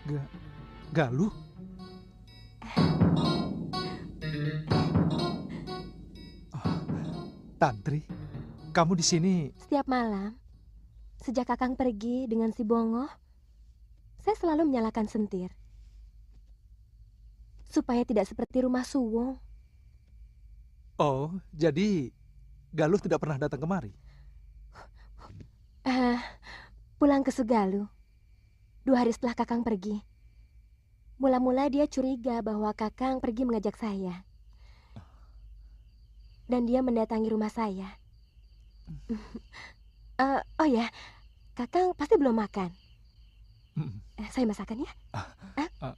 Ga, Galuh? Oh, Tantri, kamu di sini. Setiap malam, sejak Kakang pergi dengan si Bongo, saya selalu menyalakan sentir. Supaya tidak seperti rumah Suwung. Oh, jadi Galuh tidak pernah datang kemari? Eh, pulang ke Sugalu. 2 hari setelah Kakang pergi. Mula-mula dia curiga bahwa Kakang pergi mengajak saya. Dan dia mendatangi rumah saya. Oh ya, Kakang pasti belum makan. Mm. Saya masakan ya. Eh? Ah,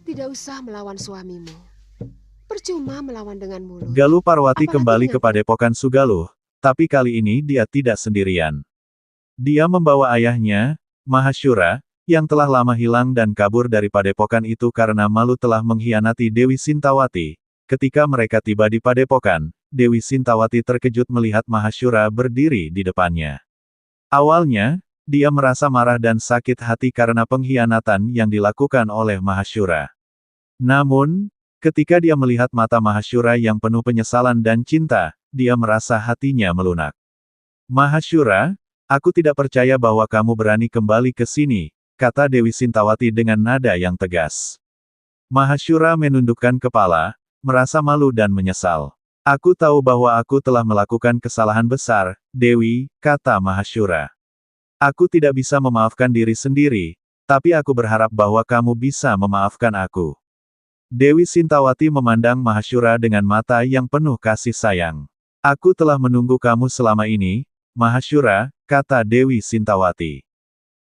Tidak usah melawan suamimu. Percuma melawan dengan mulut. Galuh Parwati Apalagi kembali dengan ke Padepokan Sugaluh, tapi kali ini dia tidak sendirian. Dia membawa ayahnya, Mahasyura, yang telah lama hilang dan kabur dari padepokan itu karena malu telah mengkhianati Dewi Sintawati. Ketika mereka tiba di padepokan, Dewi Sintawati terkejut melihat Mahasyura berdiri di depannya. Awalnya, dia merasa marah dan sakit hati karena pengkhianatan yang dilakukan oleh Mahasyura. Namun, ketika dia melihat mata Mahasyura yang penuh penyesalan dan cinta, dia merasa hatinya melunak. Mahasyura, aku tidak percaya bahwa kamu berani kembali ke sini, kata Dewi Sintawati dengan nada yang tegas. Mahasyura menundukkan kepala, merasa malu dan menyesal. Aku tahu bahwa aku telah melakukan kesalahan besar, Dewi, kata Mahasyura. Aku tidak bisa memaafkan diri sendiri, tapi aku berharap bahwa kamu bisa memaafkan aku. Dewi Sintawati memandang Mahasyura dengan mata yang penuh kasih sayang. Aku telah menunggu kamu selama ini, Mahasyura, kata Dewi Sintawati.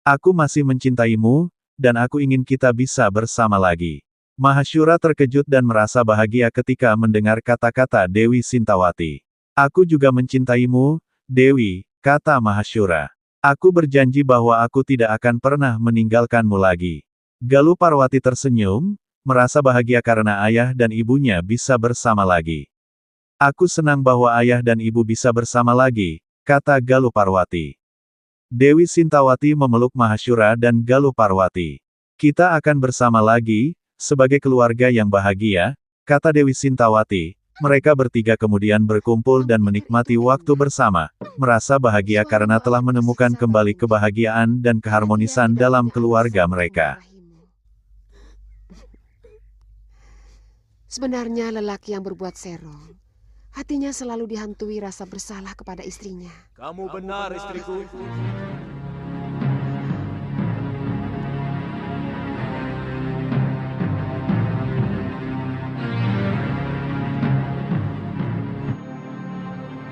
Aku masih mencintaimu, dan aku ingin kita bisa bersama lagi. Mahasyura terkejut dan merasa bahagia ketika mendengar kata-kata Dewi Sintawati. Aku juga mencintaimu, Dewi, kata Mahasyura. Aku berjanji bahwa aku tidak akan pernah meninggalkanmu lagi. Galuh Parwati tersenyum, merasa bahagia karena ayah dan ibunya bisa bersama lagi. Aku senang bahwa ayah dan ibu bisa bersama lagi, kata Galuh Parwati. Dewi Sintawati memeluk Mahasyura dan Galuh Parwati. Kita akan bersama lagi, sebagai keluarga yang bahagia, kata Dewi Sintawati. Mereka bertiga kemudian berkumpul dan menikmati waktu bersama, merasa bahagia karena telah menemukan kembali kebahagiaan dan keharmonisan dalam keluarga mereka. Sebenarnya lelaki yang berbuat serong, hatinya selalu dihantui rasa bersalah kepada istrinya. Kamu benar, istriku.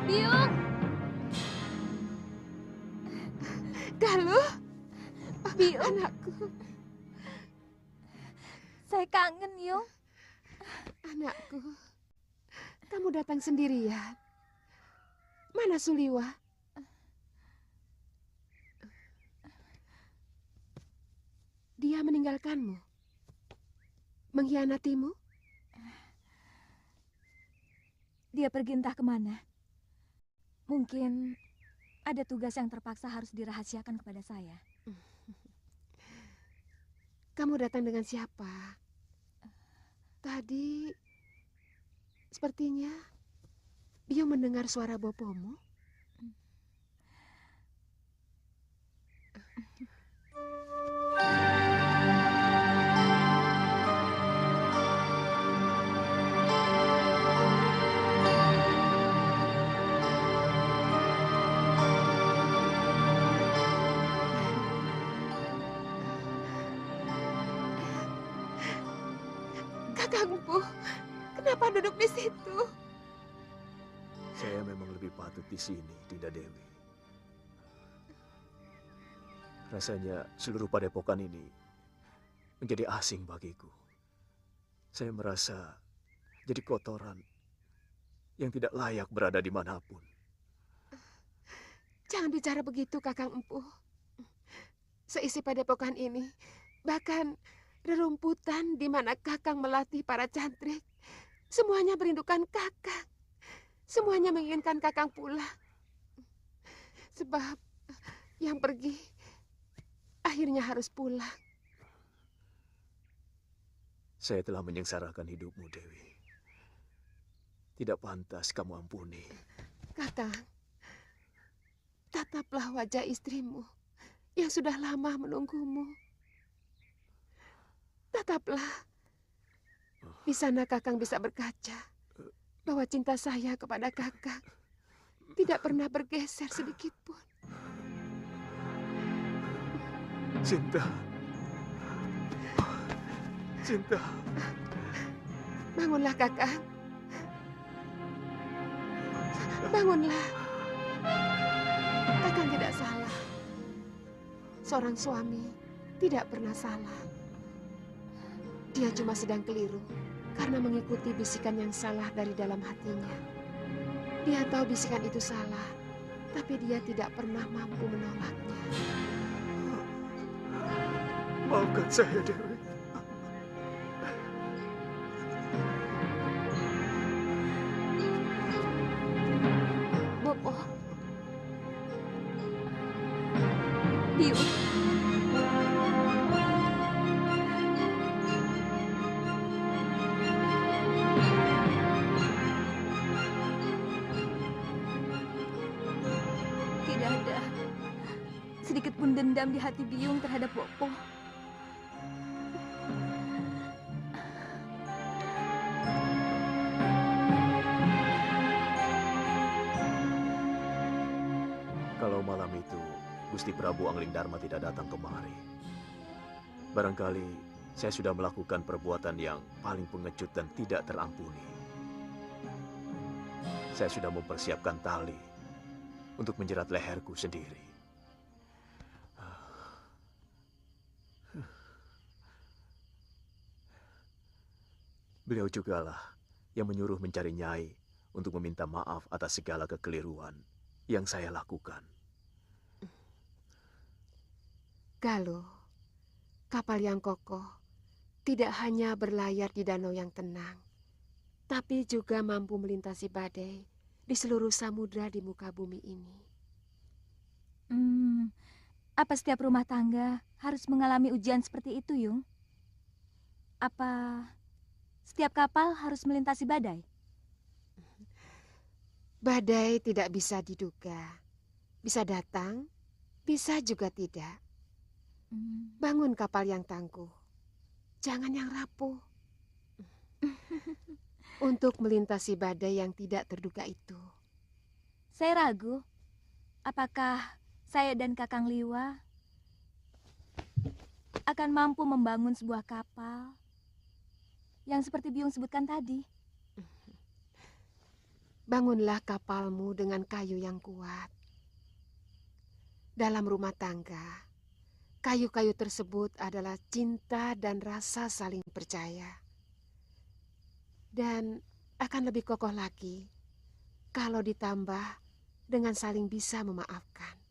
Biung! Galuh, Biung! anakku, Saya kangen, Yung. anakku. Kamu datang sendirian. Mana Suliwa? Dia meninggalkanmu? Mengkhianatimu? Dia pergi entah kemana. Mungkin ada tugas yang terpaksa harus dirahasiakan kepada saya. Kamu datang dengan siapa? Tadi, sepertinya, Biung mendengar suara bopomu. Kakangku, kenapa duduk di situ? Saya memang lebih patut di sini, Dinda Dewi. Rasanya seluruh padepokan ini menjadi asing bagiku. Saya merasa jadi kotoran yang tidak layak berada dimanapun. Jangan bicara begitu, Kakang Empu. Seisi padepokan ini, bahkan rerumputan di mana Kakang melatih para cantrik, semuanya merindukan Kakang. Semuanya menginginkan Kakang pulang. Sebab yang pergi akhirnya harus pulang. Saya telah menyengsarakan hidupmu, Dewi. Tidak pantas kamu ampuni. Kakang, tataplah wajah istrimu yang sudah lama menunggumu. Tataplah. Di sana Kakang bisa berkaca bahwa cinta saya kepada Kakang tidak pernah bergeser sedikit pun. Cinta. Cinta. Bangunlah, Kakang. Bangunlah. Kakang tidak salah. Seorang suami tidak pernah salah. Dia cuma sedang keliru karena mengikuti bisikan yang salah dari dalam hatinya. Dia tahu bisikan itu salah, tapi dia tidak pernah mampu menolaknya. Maafkan saya, Dewi. Bopo. Biung. Tidak ada sedikit pun dendam di hati Biung terhadap Bopo. Kalau malam itu Gusti Prabu Anglingdarma tidak datang kemari, barangkali saya sudah melakukan perbuatan yang paling pengecut dan tidak terampuni. Saya sudah mempersiapkan tali untuk menjerat leherku sendiri. Beliau jugalah yang menyuruh mencari Nyai untuk meminta maaf atas segala kekeliruan yang saya lakukan. Galuh, kapal yang kokoh tidak hanya berlayar di danau yang tenang, tapi juga mampu melintasi badai di seluruh samudra di muka bumi ini. Apa setiap rumah tangga harus mengalami ujian seperti itu, Yung? Apa setiap kapal harus melintasi badai? Badai tidak bisa diduga, bisa datang, bisa juga tidak. Bangun kapal yang tangguh, jangan yang rapuh. Untuk melintasi badai yang tidak terduga itu. Saya ragu, apakah saya dan Kakang Liwa akan mampu membangun sebuah kapal yang seperti Biung sebutkan tadi. Bangunlah kapalmu dengan kayu yang kuat. Dalam rumah tangga, kayu-kayu tersebut adalah cinta dan rasa saling percaya. Dan akan lebih kokoh lagi kalau ditambah dengan saling bisa memaafkan.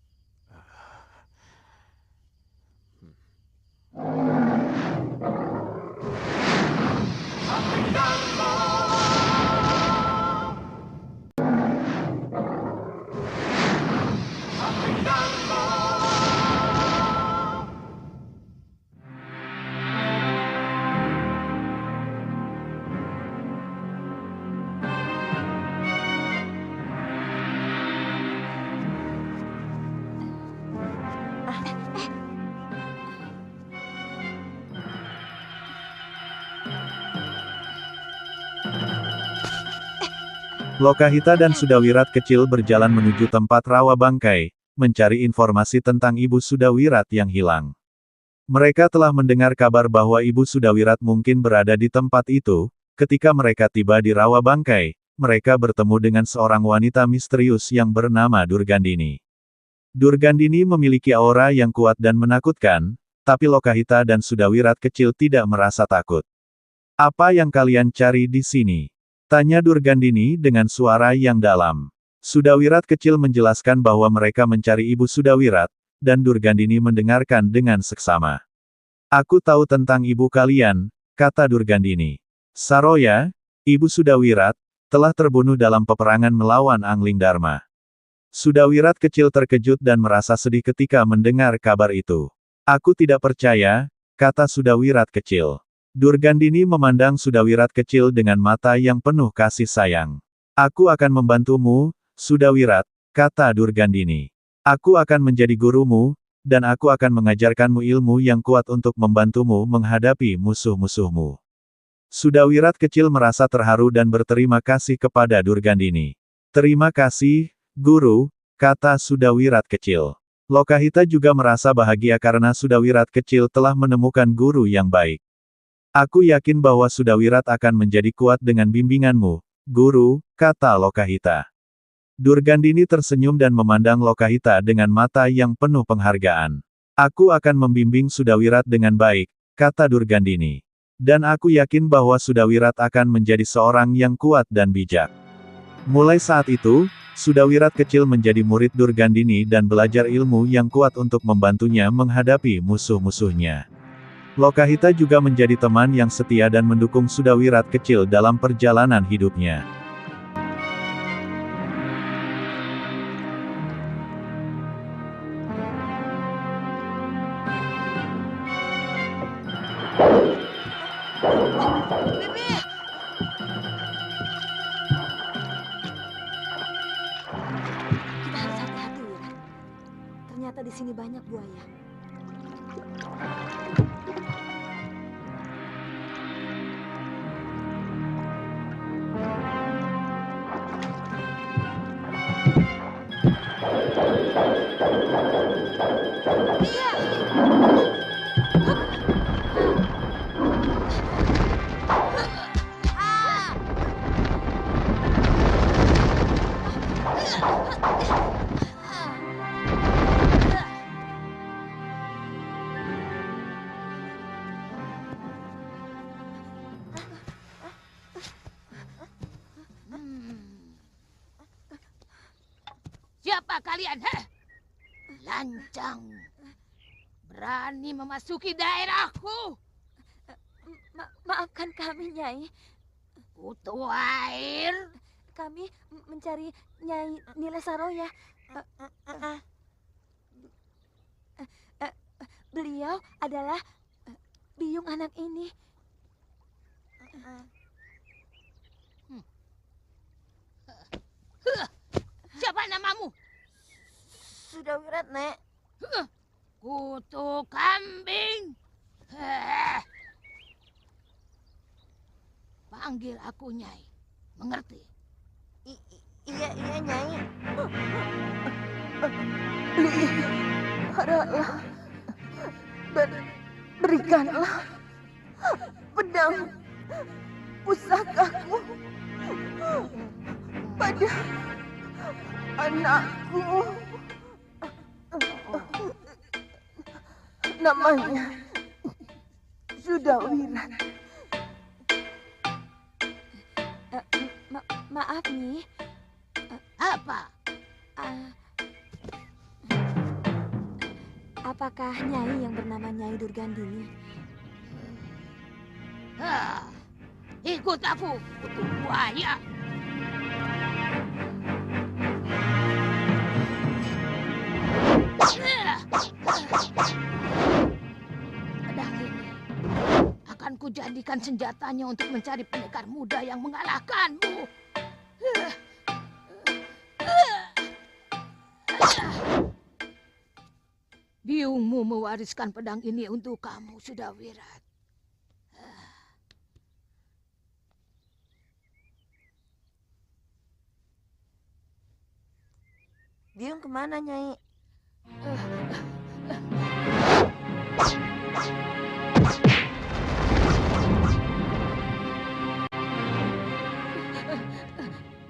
Lokahita dan Sudawirat kecil berjalan menuju tempat rawa bangkai, mencari informasi tentang Ibu Sudawirat yang hilang. Mereka telah mendengar kabar bahwa Ibu Sudawirat mungkin berada di tempat itu. Ketika mereka tiba di rawa bangkai, mereka bertemu dengan seorang wanita misterius yang bernama Durgandini. Durgandini memiliki aura yang kuat dan menakutkan, tapi Lokahita dan Sudawirat kecil tidak merasa takut. Apa yang kalian cari di sini? Tanya Durgandini dengan suara yang dalam. Sudawirat kecil menjelaskan bahwa mereka mencari Ibu Sudawirat, dan Durgandini mendengarkan dengan seksama. Aku tahu tentang ibu kalian, kata Durgandini. Saroya, Ibu Sudawirat, telah terbunuh dalam peperangan melawan Angling Dharma. Sudawirat kecil terkejut dan merasa sedih ketika mendengar kabar itu. Aku tidak percaya, kata Sudawirat kecil. Durgandini memandang Sudawirat kecil dengan mata yang penuh kasih sayang. Aku akan membantumu, Sudawirat, kata Durgandini. Aku akan menjadi gurumu, dan aku akan mengajarkanmu ilmu yang kuat untuk membantumu menghadapi musuh-musuhmu. Sudawirat kecil merasa terharu dan berterima kasih kepada Durgandini. Terima kasih, Guru, kata Sudawirat kecil. Lokahita juga merasa bahagia karena Sudawirat kecil telah menemukan guru yang baik. Aku yakin bahwa Sudawirat akan menjadi kuat dengan bimbinganmu, Guru, kata Lokahita. Durgandini tersenyum dan memandang Lokahita dengan mata yang penuh penghargaan. Aku akan membimbing Sudawirat dengan baik, kata Durgandini. Dan aku yakin bahwa Sudawirat akan menjadi seorang yang kuat dan bijak. Mulai saat itu, Sudawirat kecil menjadi murid Durgandini dan belajar ilmu yang kuat untuk membantunya menghadapi musuh-musuhnya. Lokahita juga menjadi teman yang setia dan mendukung Sudawirat kecil dalam perjalanan hidupnya. Kita harus hati-hati, Wira. Ternyata di sini banyak buaya. Siapa kalian, heh? Lancang. Berani memasuki daerahku. Maafkan kami, Nyai. Kutu air. Kami mencari Nyai Nila Saroya. Beliau adalah biung anak ini. Siapa namamu? Sudawirat, Nek. Kutu kambing. Panggil aku Nyai. Mengerti? Iya, Nyai. Peliharalah dan berikanlah pedang pusakaku pada anakku. Namanya Sudawirat. Maaf, Nyi. Apa? Apakah Nyai yang bernama Nyai Durgandini? Ikut aku, kutu buaya. Pedang ini akan kujadikan senjatanya untuk mencari pendekar muda yang mengalahkanmu. Biungmu mewariskan pedang ini untuk kamu, Sudawirat. Biung kemana, Nyai?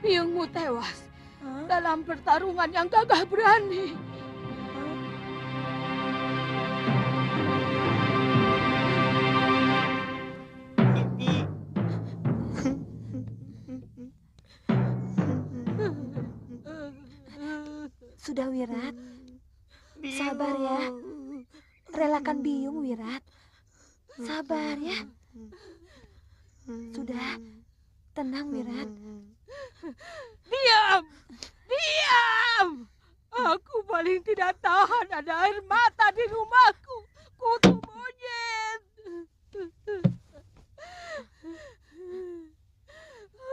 Biungmu tewas dalam pertarungan yang gagah berani. Sudah, Wirat. Sabar ya. Relakan Biyung, Wirat. Sabar ya. Sudah. Tenang, Wirat. Diam! Diam! Aku paling tidak tahan ada air mata di rumahku. Kutu monyet.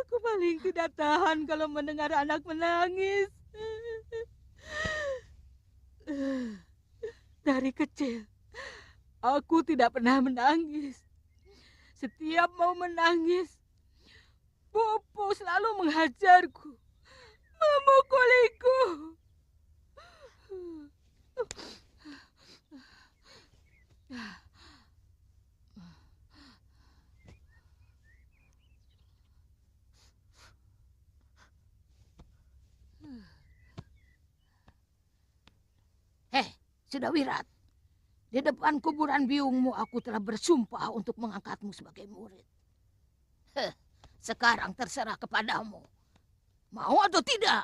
Aku paling tidak tahan kalau mendengar anak menangis. Dari kecil, aku tidak pernah menangis. Setiap mau menangis, Bopo selalu menghajarku, memukuliku. Sudah, Wirat. Di depan kuburan biungmu aku telah bersumpah untuk mengangkatmu sebagai murid. Sekarang terserah kepadamu. Mau atau tidak?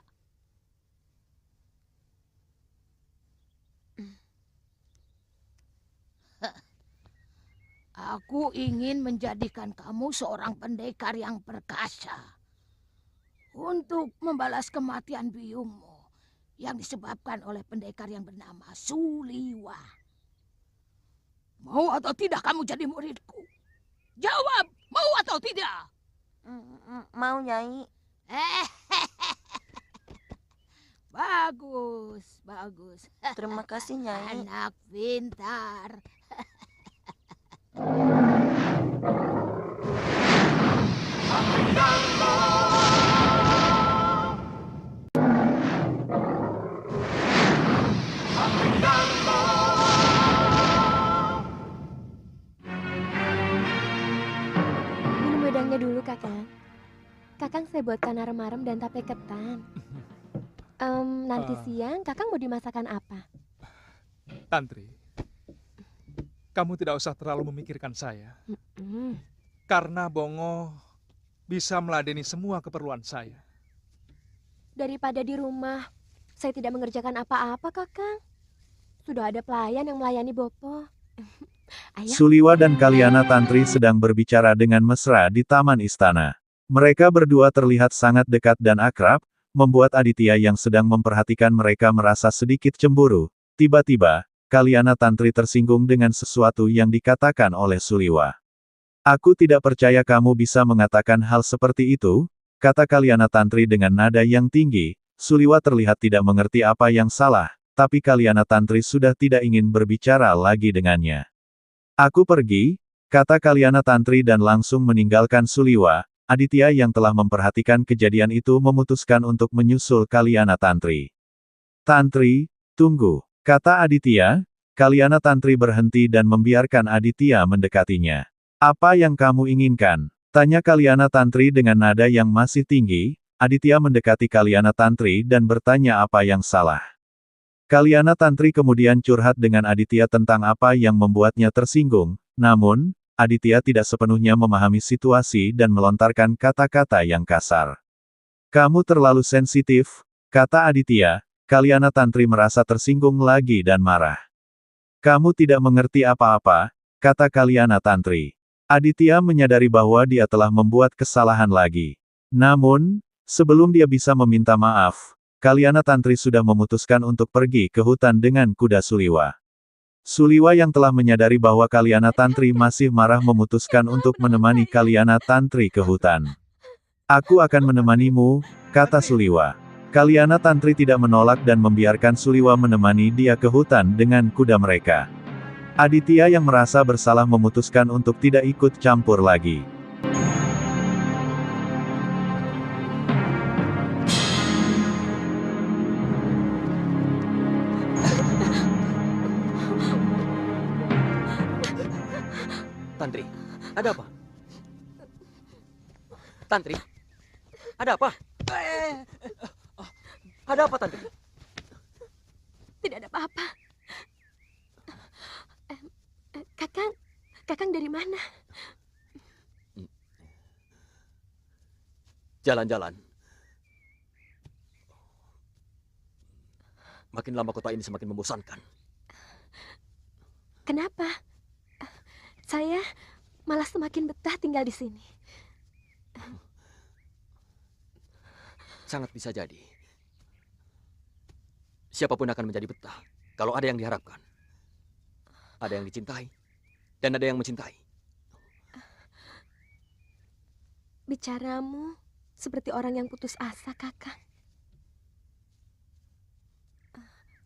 Aku ingin menjadikan kamu seorang pendekar yang perkasa untuk membalas kematian biungmu yang disebabkan oleh pendekar yang bernama Suliwa. Mau atau tidak kamu jadi muridku? Jawab, mau atau tidak? Mau, Nyai. Bagus, bagus. Terima kasih, Nyai. Anak pintar. Minum wedangnya dulu, Kakang. Kakang saya buatkan arem-arem dan tape ketan. Nanti siang Kakang mau dimasakan apa? Tantri, kamu tidak usah terlalu memikirkan saya. Mm. Karena Bongo bisa meladeni semua keperluan saya. Daripada di rumah, saya tidak mengerjakan apa-apa, Kakang. Sudah ada pelayan yang melayani Bopo. Ayah, Suliwa dan Kaliana Tantri sedang berbicara dengan mesra di taman istana. Mereka berdua terlihat sangat dekat dan akrab, membuat Aditya yang sedang memperhatikan mereka merasa sedikit cemburu. Tiba-tiba, Kaliana Tantri tersinggung dengan sesuatu yang dikatakan oleh Suliwa. Aku tidak percaya kamu bisa mengatakan hal seperti itu, kata Kaliana Tantri dengan nada yang tinggi. Suliwa terlihat tidak mengerti apa yang salah, tapi Kaliana Tantri sudah tidak ingin berbicara lagi dengannya. Aku pergi, kata Kaliana Tantri dan langsung meninggalkan Suliwa. Aditya yang telah memperhatikan kejadian itu memutuskan untuk menyusul Kaliana Tantri. Tantri, tunggu, kata Aditya. Kaliana Tantri berhenti dan membiarkan Aditya mendekatinya. Apa yang kamu inginkan? Tanya Kaliana Tantri dengan nada yang masih tinggi. Aditya mendekati Kaliana Tantri dan bertanya apa yang salah. Kaliana Tantri kemudian curhat dengan Aditya tentang apa yang membuatnya tersinggung. Namun, Aditya tidak sepenuhnya memahami situasi dan melontarkan kata-kata yang kasar. Kamu terlalu sensitif, kata Aditya. Kaliana Tantri merasa tersinggung lagi dan marah. Kamu tidak mengerti apa-apa, kata Kaliana Tantri. Aditya menyadari bahwa dia telah membuat kesalahan lagi. Namun, sebelum dia bisa meminta maaf, Kaliana Tantri sudah memutuskan untuk pergi ke hutan dengan kuda Suliwa. Suliwa yang telah menyadari bahwa Kaliana Tantri masih marah memutuskan untuk menemani Kaliana Tantri ke hutan. Aku akan menemanimu, kata Suliwa. Kaliana Tantri tidak menolak dan membiarkan Suliwa menemani dia ke hutan dengan kuda mereka. Aditya yang merasa bersalah memutuskan untuk tidak ikut campur lagi. Tantri, ada apa? Tantri, ada apa? Ada apa, Tantri? tidak ada apa-apa. Kakang dari mana? Jalan-jalan. Makin lama kota ini semakin membosankan. Kenapa? Saya malah semakin betah tinggal di sini. Sangat bisa jadi. Siapapun akan menjadi betah kalau ada yang diharapkan. Ada yang dicintai, dan ada yang mencintai. Bicaramu seperti orang yang putus asa, Kakang.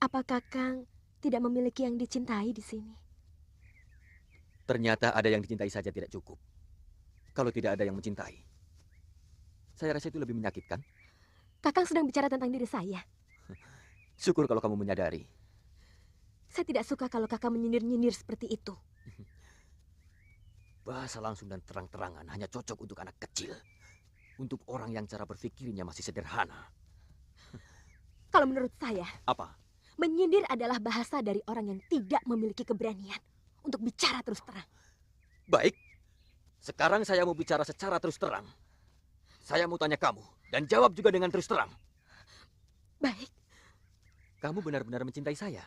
Apa Kakang tidak memiliki yang dicintai di sini? Ternyata ada yang dicintai saja tidak cukup. Kalau tidak ada yang mencintai, saya rasa itu lebih menyakitkan. Kakang sedang bicara tentang diri saya. Syukur kalau kamu menyadari. Saya tidak suka kalau Kakang menyindir-nyindir seperti itu. Bahasa langsung dan terang-terangan hanya cocok untuk anak kecil. Untuk orang yang cara berpikirnya masih sederhana. Kalau menurut saya, Apa? menyindir adalah bahasa dari orang yang tidak memiliki keberanian untuk bicara terus terang. Baik. Sekarang saya mau bicara secara terus terang. Saya mau tanya kamu, dan jawab juga dengan terus terang. Baik, Kamu benar-benar mencintai saya?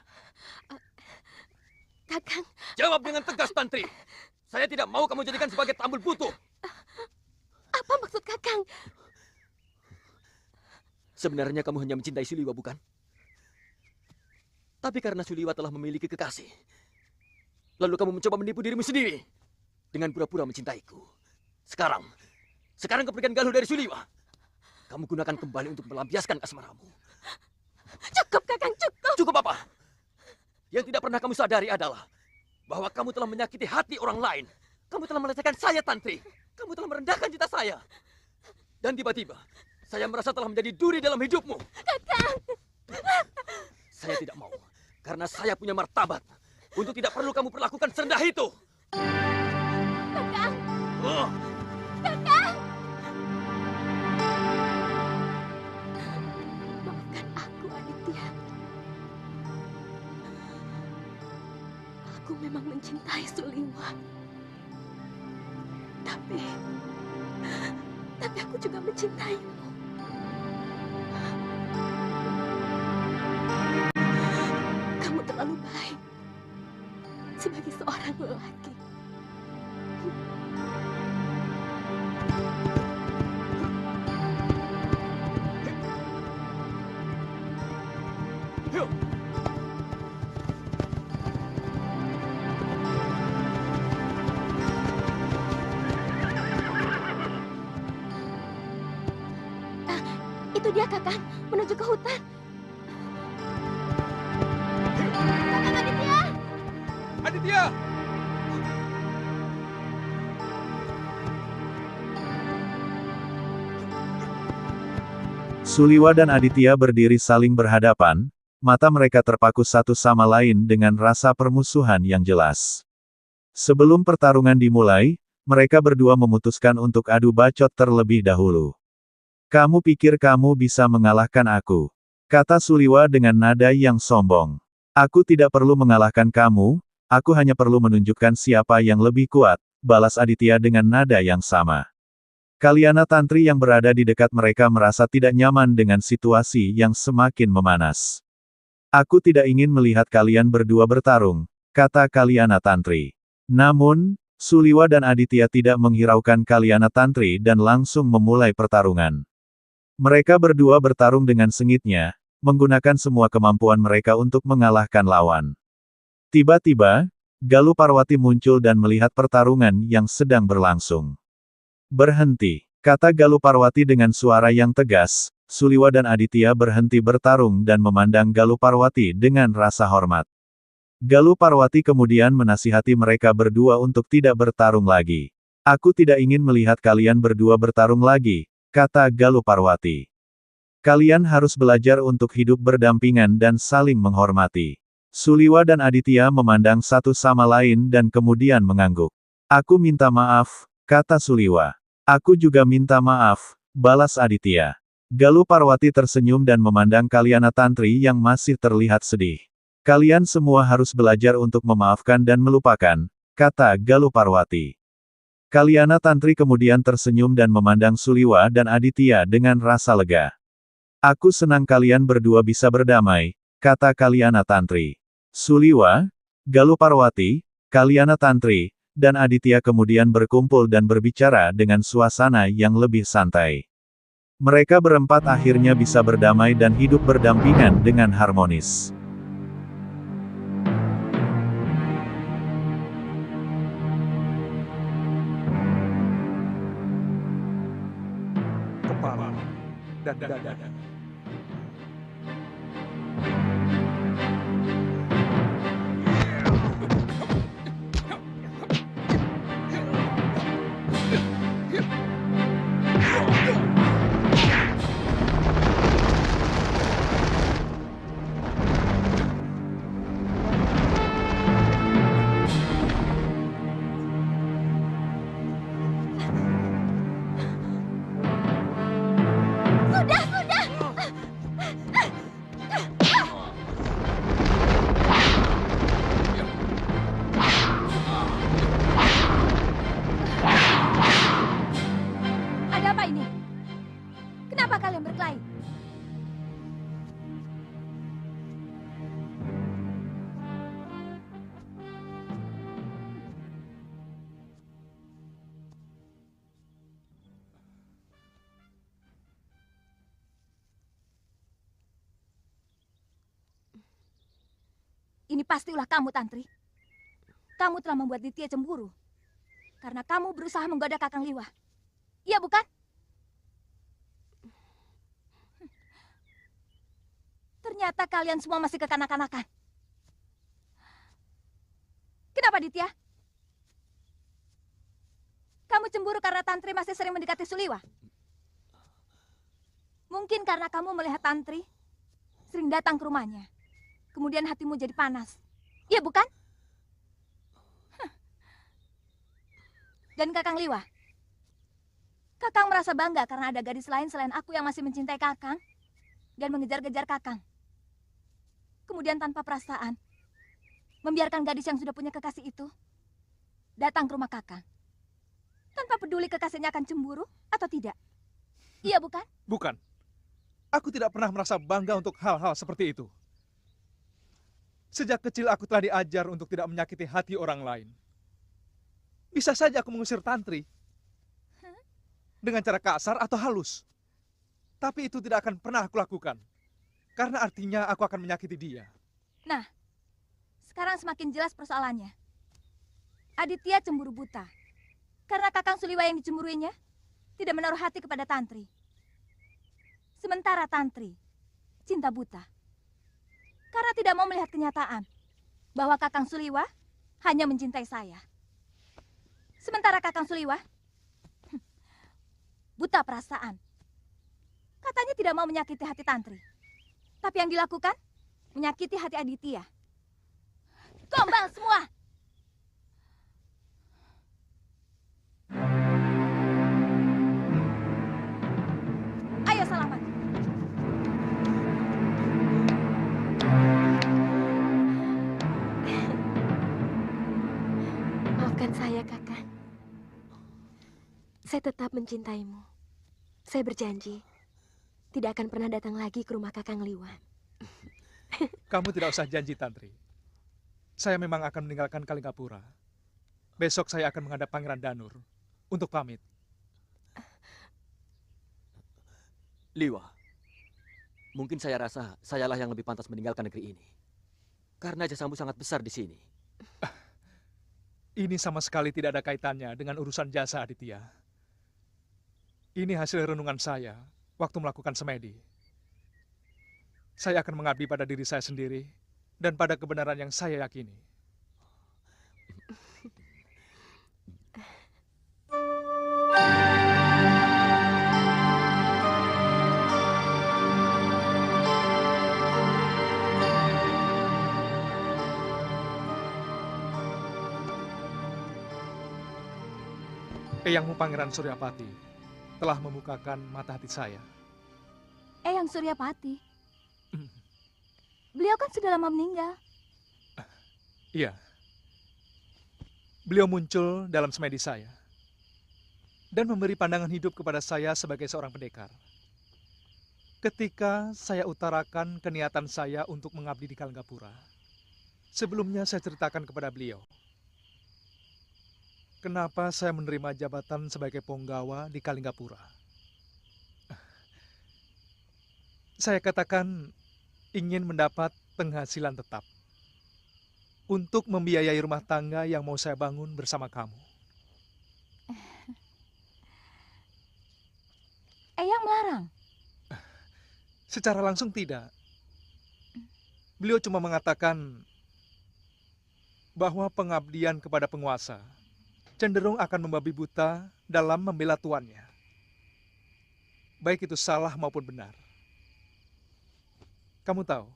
Kakang. Jawab dengan tegas, Tantri. Saya tidak mau kamu jadikan sebagai tambul butuh. Apa maksud Kakang? Sebenarnya kamu hanya mencintai Suliwa, bukan? Tapi karena Suliwa telah memiliki kekasih, lalu kamu mencoba menipu dirimu sendiri dengan pura-pura mencintaiku. Sekarang kepergian Galuh dari Suliwa, kamu gunakan kembali untuk melampiaskan asmaramu. Cukup, Kakang, cukup. Cukup apa? Yang tidak pernah kamu sadari adalah bahwa kamu telah menyakiti hati orang lain. Kamu telah melecehkan saya, Tantri. Kamu telah merendahkan cita saya. Dan tiba-tiba, saya merasa telah menjadi duri dalam hidupmu. Kakang. Saya tidak mau, karena saya punya martabat. Untuk tidak perlu kamu perlakukan serendah itu. Kakang. Oh. Kakang. Maafkan aku, Aditya. Aku memang mencintai Suliwa. Tapi aku juga mencintaimu. Kamu terlalu baik sebagai seorang lelaki. Yuk. Itu dia, Kakang, menuju ke hutan. Kakang Aditya! Aditya! Suliwa dan Aditya berdiri saling berhadapan, mata mereka terpaku satu sama lain dengan rasa permusuhan yang jelas. Sebelum pertarungan dimulai, mereka berdua memutuskan untuk adu bacot terlebih dahulu. "Kamu pikir kamu bisa mengalahkan aku?" kata Suliwa dengan nada yang sombong. "Aku tidak perlu mengalahkan kamu, aku hanya perlu menunjukkan siapa yang lebih kuat," balas Aditya dengan nada yang sama. Kalyana Tantri yang berada di dekat mereka merasa tidak nyaman dengan situasi yang semakin memanas. "Aku tidak ingin melihat kalian berdua bertarung," kata Kalyana Tantri. Namun, Suliwa dan Aditya tidak menghiraukan Kalyana Tantri dan langsung memulai pertarungan. Mereka berdua bertarung dengan sengitnya, menggunakan semua kemampuan mereka untuk mengalahkan lawan. Tiba-tiba, Galuh Parwati muncul dan melihat pertarungan yang sedang berlangsung. "Berhenti," kata Galuh Parwati dengan suara yang tegas. Suliwa dan Aditya berhenti bertarung dan memandang Galuh Parwati dengan rasa hormat. Galuh Parwati kemudian menasihati mereka berdua untuk tidak bertarung lagi. "Aku tidak ingin melihat kalian berdua bertarung lagi," kata Galuh Parwati. "Kalian harus belajar untuk hidup berdampingan dan saling menghormati." Suliwa dan Aditya memandang satu sama lain dan kemudian mengangguk. "Aku minta maaf," kata Suliwa. "Aku juga minta maaf," balas Aditya. Galuh Parwati tersenyum dan memandang Kalyana Tantri yang masih terlihat sedih. "Kalian semua harus belajar untuk memaafkan dan melupakan," kata Galuh Parwati. Kalyana Tantri kemudian tersenyum dan memandang Suliwa dan Aditya dengan rasa lega. "Aku senang kalian berdua bisa berdamai," kata Kalyana Tantri. Suliwa, Galuh Parwati, Kalyana Tantri, dan Aditya kemudian berkumpul dan berbicara dengan suasana yang lebih santai. Mereka berempat akhirnya bisa berdamai dan hidup berdampingan dengan harmonis. Kepala dan dada. Ada apa ini? Kenapa kalian berkelahi? Ini pasti ulah kamu, Tantri. Kamu telah membuat Ditya cemburu. Karena kamu berusaha menggoda Kakang Liwah. Iya, bukan? Ternyata kalian semua masih kekanak-kanakan. Kenapa, Ditya? Kamu cemburu karena Tantri masih sering mendekati Suliwa? Mungkin karena kamu melihat Tantri sering datang ke rumahnya. Kemudian hatimu jadi panas. Iya, bukan? Dan Kakang Liwah? Kakang merasa bangga karena ada gadis lain selain aku yang masih mencintai Kakang dan mengejar-gejar Kakang. Kemudian tanpa perasaan, membiarkan gadis yang sudah punya kekasih itu datang ke rumah Kakang. Tanpa peduli kekasihnya akan cemburu atau tidak. Iya, bukan? Bukan. Aku tidak pernah merasa bangga untuk hal-hal seperti itu. Sejak kecil aku telah diajar untuk tidak menyakiti hati orang lain. Bisa saja aku mengusir Tantri dengan cara kasar atau halus. Tapi itu tidak akan pernah aku lakukan. Karena artinya aku akan menyakiti dia. Nah, sekarang semakin jelas persoalannya. Aditya cemburu buta. Karena Kakang Suliwa yang dicemburuinya tidak menaruh hati kepada Tantri. Sementara Tantri cinta buta. Karena tidak mau melihat kenyataan bahwa Kakang Suliwa hanya mencintai saya. Sementara Kakang Suliwa buta perasaan. Katanya tidak mau menyakiti hati Tantri. Tapi yang dilakukan menyakiti hati Aditya. Gombal semua. Ayo salaman. Maafkan saya, Kakang. Saya tetap mencintaimu. Saya berjanji tidak akan pernah datang lagi ke rumah Kakang Liwah. Kamu tidak usah janji, Tantri. Saya memang akan meninggalkan Kalingapura. Besok saya akan menghadap Pangeran Danur untuk pamit. Liwa, mungkin saya rasa sayalah yang lebih pantas meninggalkan negeri ini. Karena jasamu sangat besar di sini. Ini sama sekali tidak ada kaitannya dengan urusan jasa Aditya. Ini hasil renungan saya waktu melakukan semedi. Saya akan mengabdi pada diri saya sendiri dan pada kebenaran yang saya yakini. Eyangmu Pangeran Suryapati telah membukakan mata hati saya. Eyang Suryapati. Beliau kan sudah lama meninggal. Iya. Beliau muncul dalam semedi saya dan memberi pandangan hidup kepada saya sebagai seorang pendekar. Ketika saya utarakan keniatan saya untuk mengabdi di Kalinggapura, sebelumnya saya ceritakan kepada beliau kenapa saya menerima jabatan sebagai punggawa di Kalinggapura. Saya katakan ingin mendapat penghasilan tetap untuk membiayai rumah tangga yang mau saya bangun bersama kamu. Eyang melarang. Secara langsung tidak. Beliau cuma mengatakan bahwa pengabdian kepada penguasa cenderung akan membabi buta dalam membela tuannya. Baik itu salah maupun benar. Kamu tahu,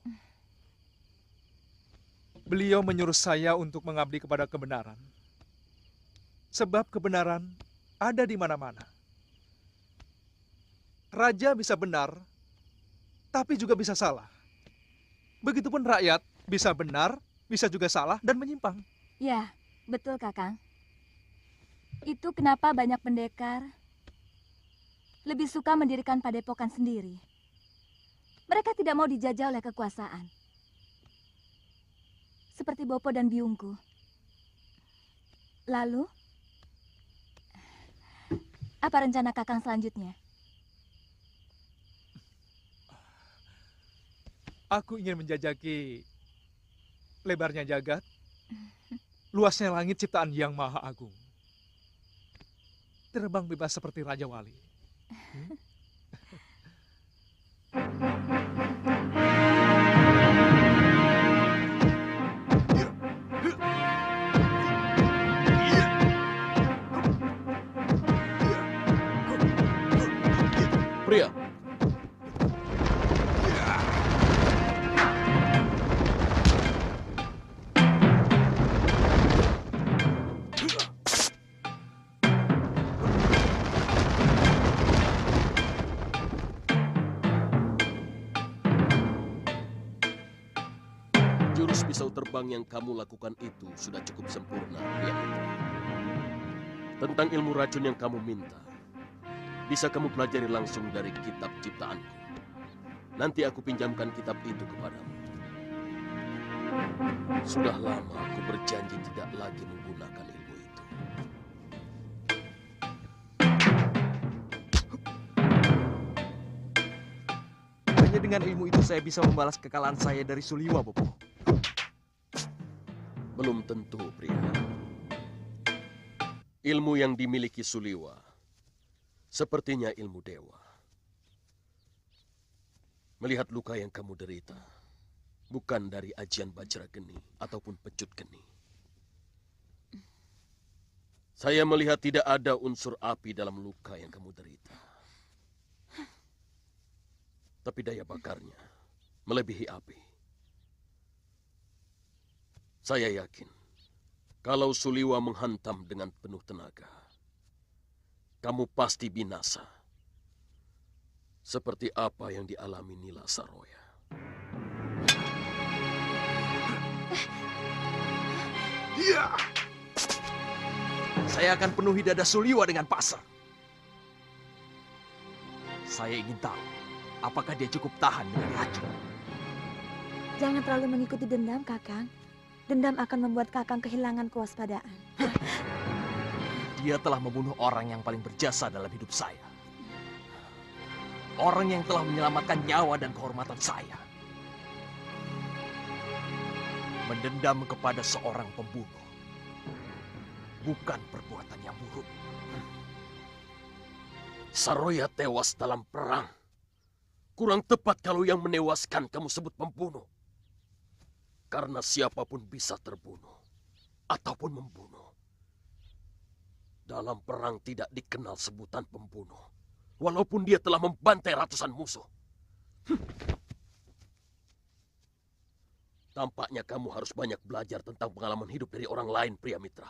beliau menyuruh saya untuk mengabdi kepada kebenaran. Sebab kebenaran ada di mana-mana. Raja bisa benar, tapi juga bisa salah. Begitupun rakyat bisa benar, bisa juga salah dan menyimpang. Ya, betul Kakang. Itu kenapa banyak pendekar lebih suka mendirikan padepokan sendiri. Mereka tidak mau dijajah oleh kekuasaan. Seperti Bopo dan biungku. Lalu, apa rencana Kakang selanjutnya? Aku ingin menjajaki lebarnya jagat, luasnya langit ciptaan Yang Maha Agung. Terbang bebas seperti Raja Wali. Pria, jurus pisau terbang yang kamu lakukan itu sudah cukup sempurna, Pria Mitra. Tentang ilmu racun yang kamu minta, bisa kamu pelajari langsung dari kitab ciptaanku. Nanti aku pinjamkan kitab itu kepadamu. Sudah lama aku berjanji tidak lagi menggunakan ilmu itu. Hanya dengan ilmu itu saya bisa membalas kekalahan saya dari Suliwa, Bopo. Belum tentu, pria. Ilmu yang dimiliki Suliwa sepertinya ilmu dewa. Melihat luka yang kamu derita, bukan dari ajian Bajra Geni ataupun Pecut Geni. Saya melihat tidak ada unsur api dalam luka yang kamu derita. Tapi daya bakarnya melebihi api. Saya yakin, kalau Suliwa menghantam dengan penuh tenaga, kamu pasti binasa. Seperti apa yang dialami Nila Saroya. Saya akan penuhi dada Suliwa dengan pasar. Saya ingin tahu, apakah dia cukup tahan dengan racun. Jangan terlalu mengikuti dendam, Kakang. Dendam akan membuat Kakang kehilangan kewaspadaan. Dia telah membunuh orang yang paling berjasa dalam hidup saya. Orang yang telah menyelamatkan nyawa dan kehormatan saya. Mendendam kepada seorang pembunuh bukan perbuatan yang buruk. Saroya tewas dalam perang. Kurang tepat kalau yang menewaskan kamu sebut pembunuh. Karena siapapun bisa terbunuh ataupun membunuh. Dalam perang tidak dikenal sebutan pembunuh, walaupun dia telah membantai ratusan musuh. Tampaknya kamu harus banyak belajar tentang pengalaman hidup dari orang lain, Pria Mitra.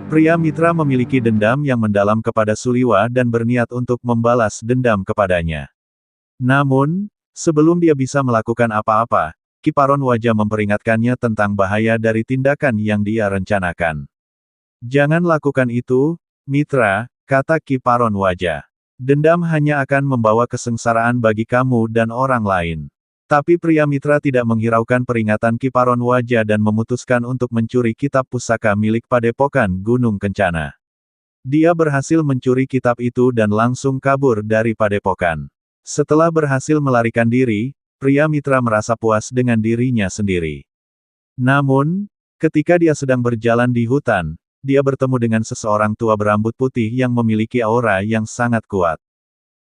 Pria Mitra memiliki dendam yang mendalam kepada Suliwa dan berniat untuk membalas dendam kepadanya. Namun, sebelum dia bisa melakukan apa-apa, Kiparon Wajah memperingatkannya tentang bahaya dari tindakan yang dia rencanakan. Jangan lakukan itu, Mitra, kata Ki Paron Wajah. Dendam hanya akan membawa kesengsaraan bagi kamu dan orang lain. Tapi pria Mitra tidak menghiraukan peringatan Ki Paron Wajah dan memutuskan untuk mencuri kitab pusaka milik Padepokan Gunung Kencana. Dia berhasil mencuri kitab itu dan langsung kabur dari Padepokan. Setelah berhasil melarikan diri, pria Mitra merasa puas dengan dirinya sendiri. Namun, ketika dia sedang berjalan di hutan, dia bertemu dengan seseorang tua berambut putih yang memiliki aura yang sangat kuat.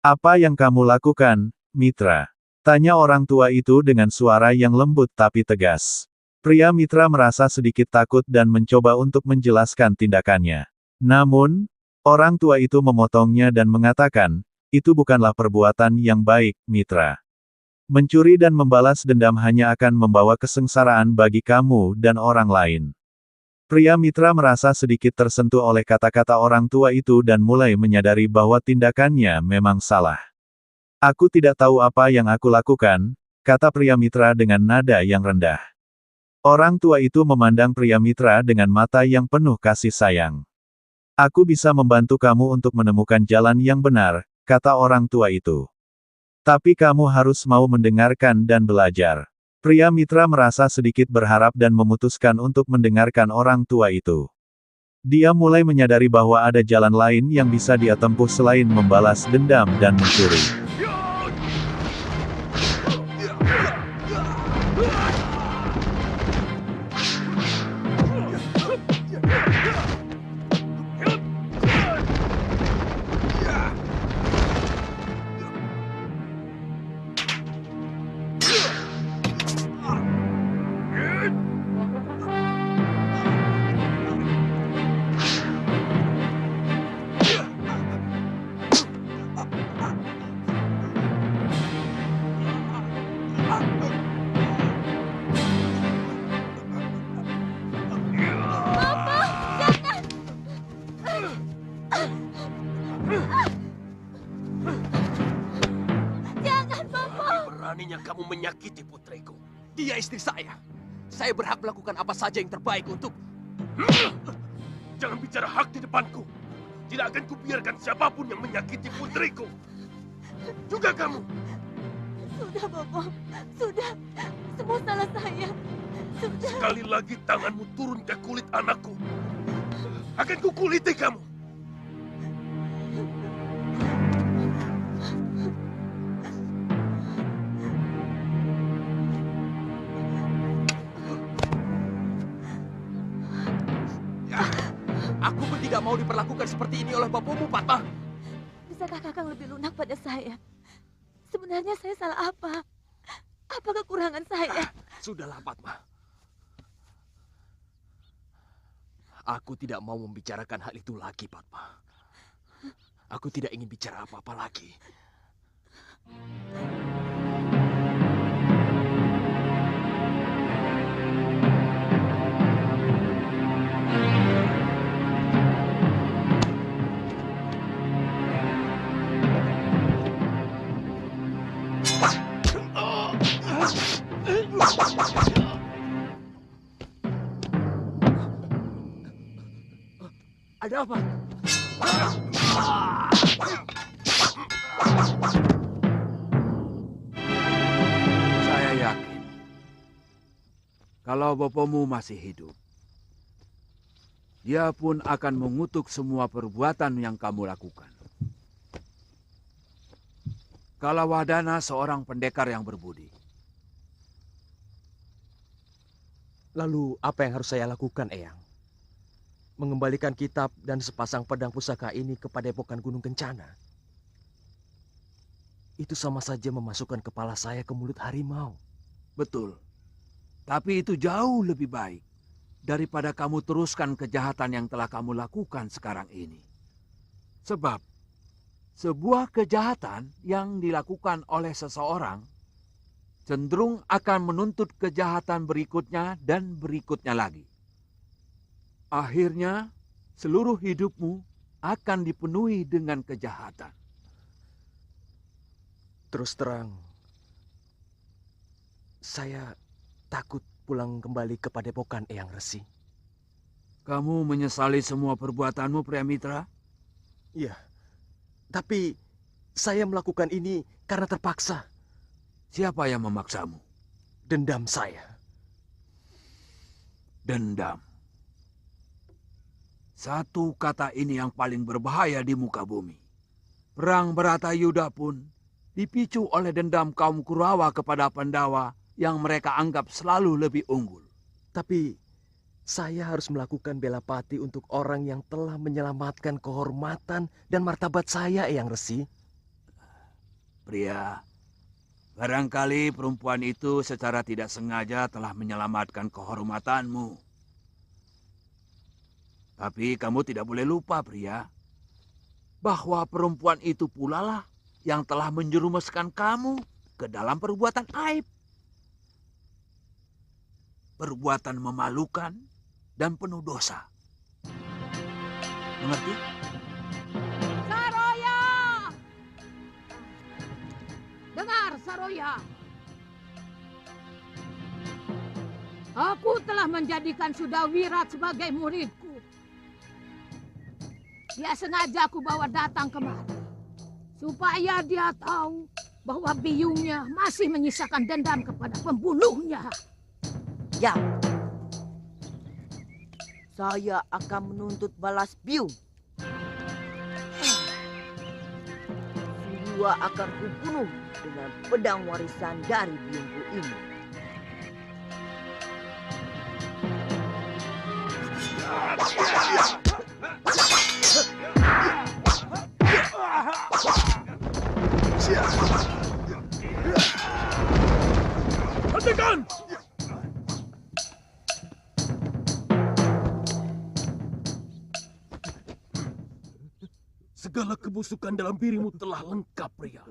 "Apa yang kamu lakukan, Mitra?" tanya orang tua itu dengan suara yang lembut tapi tegas. Pria Mitra merasa sedikit takut dan mencoba untuk menjelaskan tindakannya. Namun, orang tua itu memotongnya dan mengatakan, "Itu bukanlah perbuatan yang baik, Mitra. Mencuri dan membalas dendam hanya akan membawa kesengsaraan bagi kamu dan orang lain." Pria Mitra merasa sedikit tersentuh oleh kata-kata orang tua itu dan mulai menyadari bahwa tindakannya memang salah. "Aku tidak tahu apa yang aku lakukan," kata pria Mitra dengan nada yang rendah. Orang tua itu memandang pria Mitra dengan mata yang penuh kasih sayang. "Aku bisa membantu kamu untuk menemukan jalan yang benar," kata orang tua itu. "Tapi kamu harus mau mendengarkan dan belajar." Pria Mitra merasa sedikit berharap dan memutuskan untuk mendengarkan orang tua itu. Dia mulai menyadari bahwa ada jalan lain yang bisa dia tempuh selain membalas dendam dan mencuri. Beraninya kamu menyakiti putriku. Dia istri saya. Saya berhak melakukan apa saja yang terbaik untuk... Jangan bicara hak di depanku. Tidak akan kubiarkan siapapun yang menyakiti putriku. Juga kamu. Sudah, Bopo. Sudah. Semua salah saya. Sudah. Sekali lagi tanganmu turun ke kulit anakku. Akan kukuliti kamu. Aku pun tidak mau diperlakukan seperti ini oleh bapakmu, Fatma. Bisakah Kakang lebih lunak pada saya? Sebenarnya saya salah apa? Apa kekurangan saya? Sudahlah, Fatma. Aku tidak mau membicarakan hal itu lagi, Fatma. Aku tidak ingin bicara apa-apa lagi. Ada apa? Saya yakin kalau bapamu masih hidup, dia pun akan mengutuk semua perbuatan yang kamu lakukan. Kalawadana seorang pendekar yang berbudi. Lalu apa yang harus saya lakukan, Eyang? Mengembalikan kitab dan sepasang pedang pusaka ini ke Padepokan Gunung Kencana. Itu sama saja memasukkan kepala saya ke mulut harimau. Betul. Tapi itu jauh lebih baik daripada kamu teruskan kejahatan yang telah kamu lakukan sekarang ini. Sebab sebuah kejahatan yang dilakukan oleh seseorang cenderung akan menuntut kejahatan berikutnya dan berikutnya lagi. Akhirnya, seluruh hidupmu akan dipenuhi dengan kejahatan. Terus terang, saya takut pulang kembali ke Padepokan Eyang Resi. Kamu menyesali semua perbuatanmu, pria mitra? Iya. Tapi saya melakukan ini karena terpaksa. Siapa yang memaksamu? Dendam saya. Dendam. Satu kata ini yang paling berbahaya di muka bumi. Perang Bharatayuda pun dipicu oleh dendam kaum Kurawa kepada Pandawa yang mereka anggap selalu lebih unggul. Tapi saya harus melakukan bela pati untuk orang yang telah menyelamatkan kehormatan dan martabat saya, Eyang Resi. Pria, barangkali perempuan itu secara tidak sengaja telah menyelamatkan kehormatanmu. Tapi kamu tidak boleh lupa, pria, bahwa perempuan itu pula lah yang telah menjerumuskan kamu ke dalam perbuatan aib. Perbuatan memalukan dan penuh dosa. Mengerti? Saroya! Dengar, Saroya. Aku telah menjadikan Sudawirat sebagai muridku. Dia sengaja aku bawa datang kemari. Supaya dia tahu bahwa biungnya masih menyisakan dendam kepada pembunuhnya. Ya. Saya akan menuntut balas biung. Siliwa akan kubunuh dengan pedang warisan dari biungku ini. Hentikan! Segala kebusukan dalam dirimu telah lengkap, pria.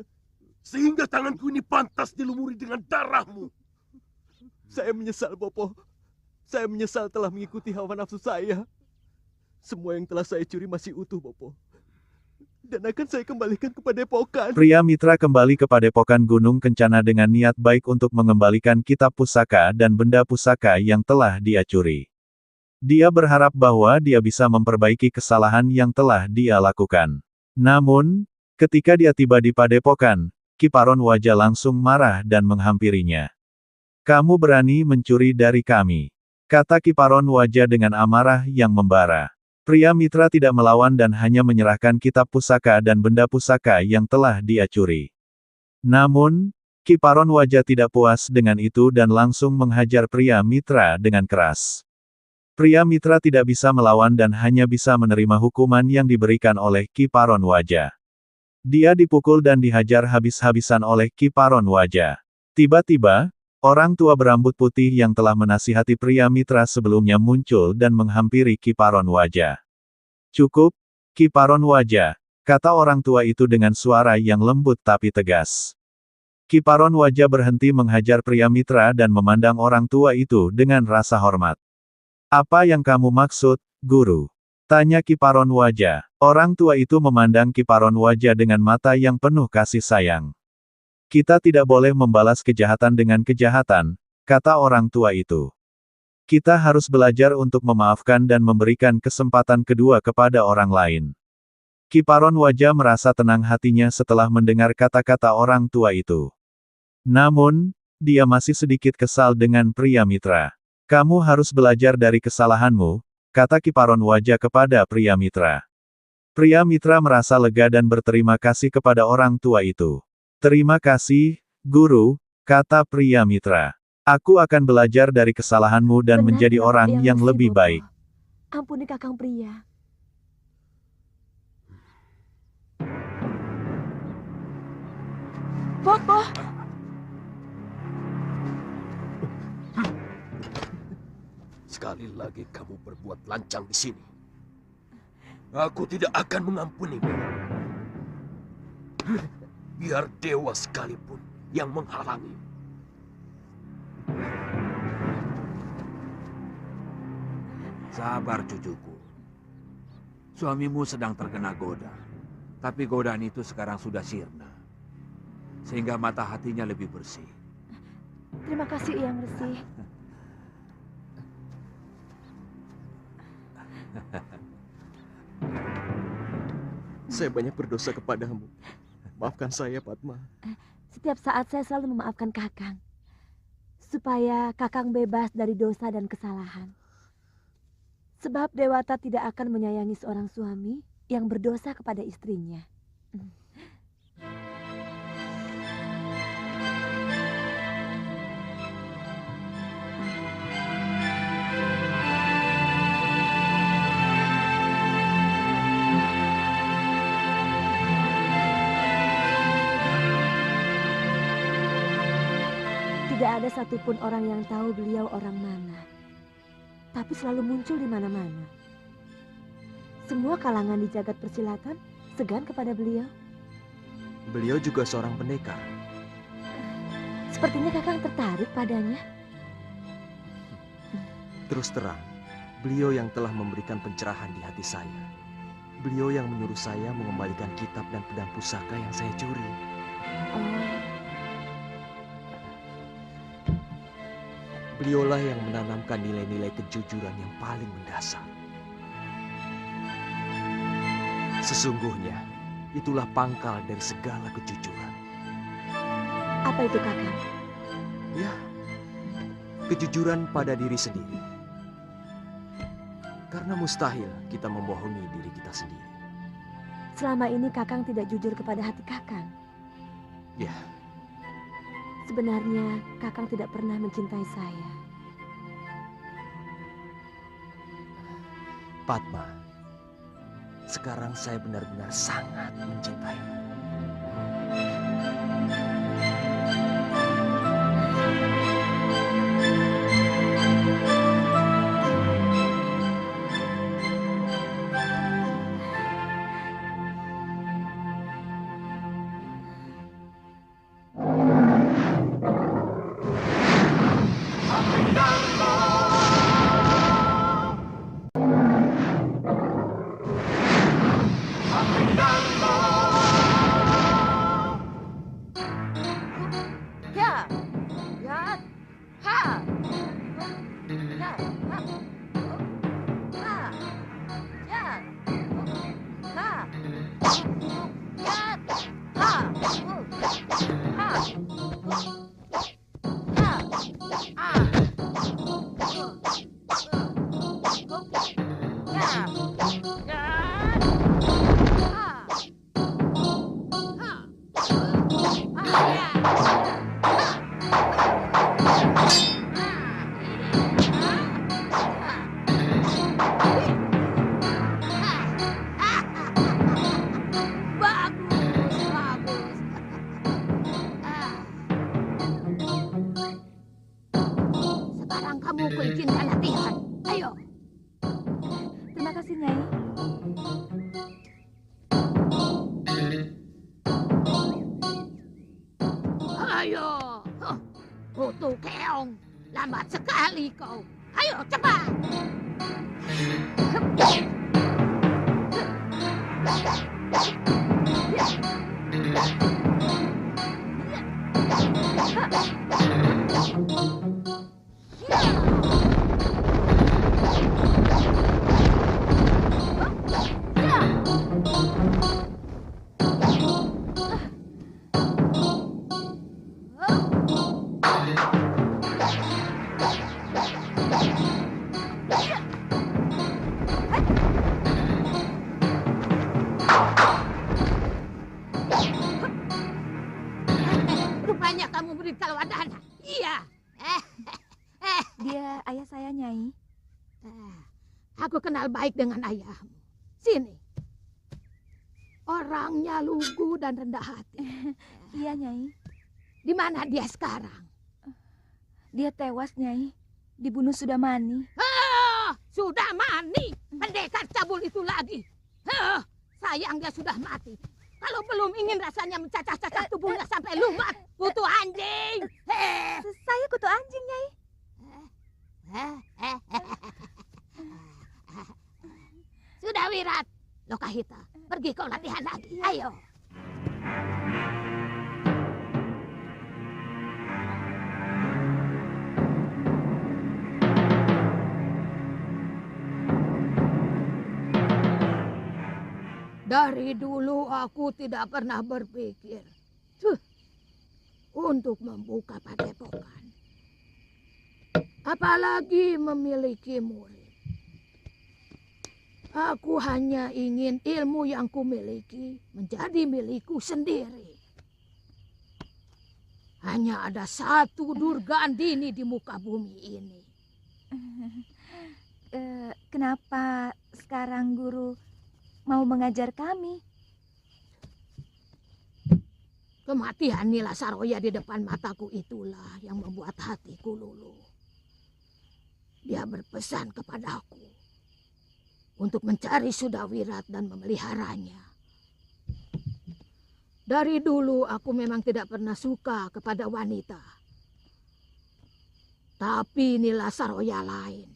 Sehingga tanganku ini pantas dilumuri dengan darahmu. Saya menyesal, Bopo. Saya menyesal telah mengikuti hawa nafsu saya. Semua yang telah saya curi masih utuh, Bopo. Dan akan saya kembalikan ke Padepokan. Pria mitra kembali ke Padepokan Gunung Kencana dengan niat baik untuk mengembalikan kitab pusaka dan benda pusaka yang telah dia curi. Dia berharap bahwa dia bisa memperbaiki kesalahan yang telah dia lakukan. Namun, ketika dia tiba di Padepokan, Kiparon Wajah langsung marah dan menghampirinya. "Kamu berani mencuri dari kami," kata Kiparon Wajah dengan amarah yang membara. Pria mitra tidak melawan dan hanya menyerahkan kitab pusaka dan benda pusaka yang telah dia curi. Namun, Kiparon Wajah tidak puas dengan itu dan langsung menghajar pria mitra dengan keras. Pria mitra tidak bisa melawan dan hanya bisa menerima hukuman yang diberikan oleh Kiparon Wajah. Dia dipukul dan dihajar habis-habisan oleh Kiparon Wajah. Tiba-tiba, orang tua berambut putih yang telah menasihati pria mitra sebelumnya muncul dan menghampiri Kiparon Wajah. "Cukup, Kiparon Wajah," kata orang tua itu dengan suara yang lembut tapi tegas. Kiparon Wajah berhenti menghajar pria mitra dan memandang orang tua itu dengan rasa hormat. "Apa yang kamu maksud, Guru?" tanya Kiparon Wajah. Orang tua itu memandang Kiparon Wajah dengan mata yang penuh kasih sayang. "Kita tidak boleh membalas kejahatan dengan kejahatan," kata orang tua itu. "Kita harus belajar untuk memaafkan dan memberikan kesempatan kedua kepada orang lain." Kiparon Wajah merasa tenang hatinya setelah mendengar kata-kata orang tua itu. Namun, dia masih sedikit kesal dengan pria mitra. "Kamu harus belajar dari kesalahanmu," kata Kiparon Wajah kepada pria mitra. Pria mitra merasa lega dan berterima kasih kepada orang tua itu. "Terima kasih, Guru," kata pria mitra. "Aku akan belajar dari kesalahanmu dan Benar menjadi tidak, orang Eyang yang Resi, lebih Bopo. baik." Ampuni Kakang Pria. Bopo! Sekali lagi kamu berbuat lancang di sini. Aku tidak akan mengampunimu. Biar dewa sekalipun yang menghalangi. Sabar, cucuku. Suamimu sedang terkena goda. Tapi godaan itu sekarang sudah sirna. Sehingga mata hatinya lebih bersih. Terima kasih, Eyang Resi. Saya banyak berdosa kepadamu. Maafkan saya, Padma. Setiap saat saya selalu memaafkan Kakang. Supaya Kakang bebas dari dosa dan kesalahan. Sebab Dewata tidak akan menyayangi seorang suami yang berdosa kepada istrinya. Tidak ada satupun orang yang tahu beliau orang mana. Tapi selalu muncul di mana-mana. Semua kalangan di jagat persilatan segan kepada beliau. Beliau juga seorang pendekar. Sepertinya Kakang tertarik padanya. Terus terang, beliau yang telah memberikan pencerahan di hati saya. Beliau yang menyuruh saya mengembalikan kitab dan pedang pusaka yang saya curi. Beliaulah yang menanamkan nilai-nilai kejujuran yang paling mendasar. Sesungguhnya, itulah pangkal dari segala kejujuran. Apa itu, Kakang? Ya, kejujuran pada diri sendiri. Karena mustahil kita membohongi diri kita sendiri. Selama ini Kakang tidak jujur kepada hati Kakang. Ya. Sebenarnya Kakang tidak pernah mencintai saya. Padma, sekarang saya benar-benar sangat mencintaimu. Lambat sekali kau. Ayo cepat. Aku kenal baik dengan ayahmu. Sini. Orangnya lugu dan rendah hati. Iya, Nyai. Di mana dia sekarang? Dia tewas, Nyai. Dibunuh Sudamani. Sudamani? Pendekar cabul itu lagi. Sayang dia sudah mati. Kalau belum ingin rasanya mencacah-cacah tubuhnya sampai lumat. Kutu anjing. Saya kutu anjing, Nyai. Sudah Wirat, Lokahita, pergi kau latihan lagi. Ayo. Dari dulu aku tidak pernah berpikir untuk membuka padepokan. Apalagi memiliki murid. Aku hanya ingin ilmu yang kumiliki menjadi milikku sendiri. Hanya ada satu Durgandini di muka bumi ini. Kenapa sekarang guru mau mengajar kami? Kematian Nila Saroya di depan mataku itulah yang membuat hatiku luluh. Dia berpesan kepadaku untuk mencari Sudawirat dan memeliharanya. Dari dulu aku memang tidak pernah suka kepada wanita. Tapi Nila Saroya lain.